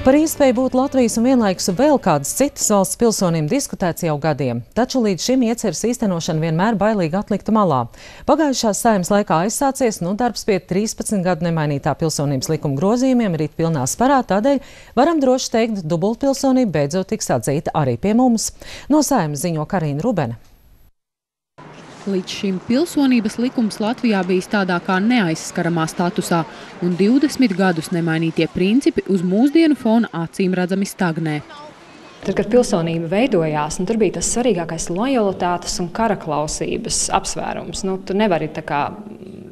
Par iespēju būt Latvijas un vienlaikus vēl kādas citas valsts pilsoniem diskutēts jau gadiem, taču līdz šim ieceres īstenošana vienmēr bailīgi atlikta malā. Pagājušās Saeimas laikā aizsācies, darbs pie 13 gadu nemainītā pilsonības likuma grozījumiem ir pilnā sparā, tādēļ varam droši teikt, dubultpilsonība beidzot tiks atzīta arī pie mums. No Saeimas ziņo Karina Rubene. Līdz šim pilsonības likums Latvijā bijis tādā kā neaizskaramā statusā, un 20 gadus nemainītie principi uz mūsdienu fona acīm redzami stagnē. Tad, kad pilsonība veidojās, tur bija tas svarīgākais lojalitātes un karaklausības apsvērums. Tu nevari tā kā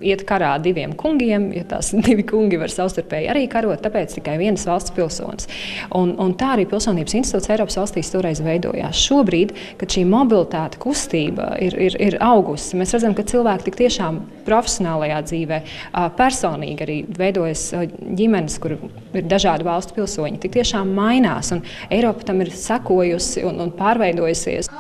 iet karā diviem kungiem, ja tās divi kungi var savstarpēji arī karot, tāpēc tikai vienas valsts pilsonis. Un tā arī pilsonības institūts Eiropas valstīs toreiz veidojās. Šobrīd, kad šī mobilitāte kustība ir augusi, mēs redzam, ka cilvēki tik tiešām profesionālajā dzīvē, personīgi arī veidojas ģimenes, kur ir dažādu valstu pilsoņi, tik tiešām mainās, un Eiropa tam ir sekojusi un pārveidojusies.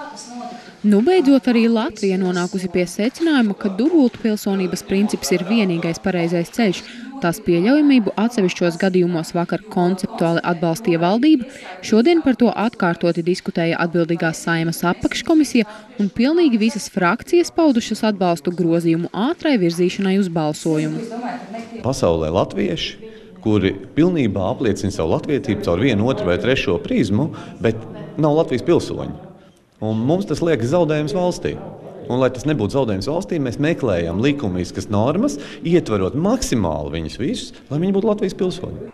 Nu, beidzot arī Latvija nonākusi pie secinājuma, ka dubultpilsonības princips ir vienīgais pareizais ceļš. Tās pieļaujamību atsevišķos gadījumos vakar konceptuāli atbalstīja valdība, šodien par to atkārtoti diskutēja atbildīgā Saeimas apakškomisija un pilnīgi visas frakcijas paudušas atbalstu grozījumu ātrai virzīšanai uz balsojumu. Pasaulē latvieši, kuri pilnībā apliecina savu latvietību caur vienu, otru vai trešo prizmu, bet nav Latvijas pilsoņi. Un mums tas liekas zaudējums valstī. Un, lai tas nebūtu zaudējums valstī, mēs meklējam likumiskas normas, ietverot maksimāli viņus visus, lai viņi būtu Latvijas pilsoņi.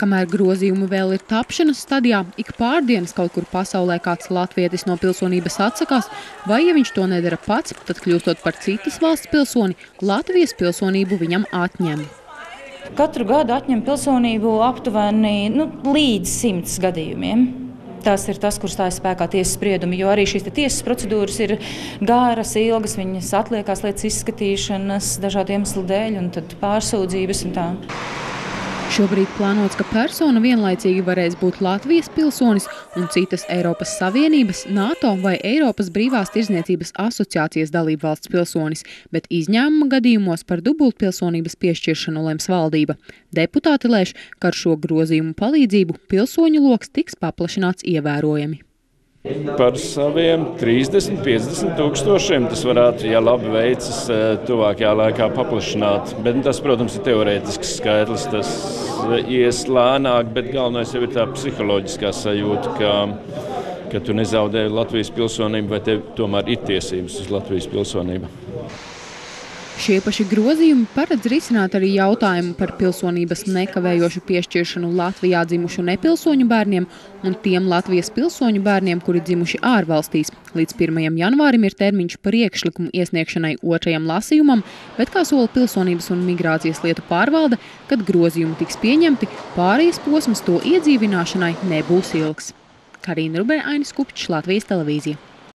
Kamēr grozījumi vēl ir tapšanas stadijā, ik pārdienas kaut kur pasaulē kāds latvietis no pilsonības atsakās, vai, ja viņš to nedara pats, tad kļūstot par citas valsts pilsoni, Latvijas pilsonību viņam atņem. Katru gadu atņem pilsonību aptuveni līdz 100 gadījumiem. Tas ir tas, kur stājas spēkā tiesas spriedumi, jo arī šīs tiesas procedūras ir garas, ilgas, viņas atliekās lietas izskatīšanas dažādu iemeslu dēļ un tad pārsūdzības un tā. Šobrīd plānots, ka persona vienlaicīgi varēs būt Latvijas pilsonis un citas Eiropas Savienības, NATO vai Eiropas brīvās tirdzniecības asociācijas dalību valsts pilsonis, bet izņēmuma gadījumos par dubultpilsonības piešķiršanu lems valdība. Deputāti lēš, ka ar šo grozījumu palīdzību pilsoņu loks tiks paplašināts ievērojami. Par saviem 30–50 tūkstošiem tas varētu, ja labi veicas, tuvākajā laikā paplašināt. Bet tas, protams, ir teorētisks skaitlis, tas ies lēnāk, bet galvenais jau ir tā psiholoģiskā sajūta, ka tu nezaudē Latvijas pilsonību, vai tev tomēr ir tiesības uz Latvijas pilsonību. Šie paši grozījumi paredz risināt arī jautājumu par pilsonības nekavējošu piešķiršanu Latvijā dzimušu nepilsoņu bērniem un tiem Latvijas pilsoņu bērniem, kuri dzimuši ārvalstīs. Līdz 1. janvārim ir termiņš priekšlikumu iesniegšanai 2. lasījumam, bet, kā sola Pilsonības un migrācijas lietu pārvalde, kad grozījumi tiks pieņemti, pārējais posms to iedzīvināšanai nebūs ilgs. Karina Rubene, Ainis Kupčs, Latvijas televīzija.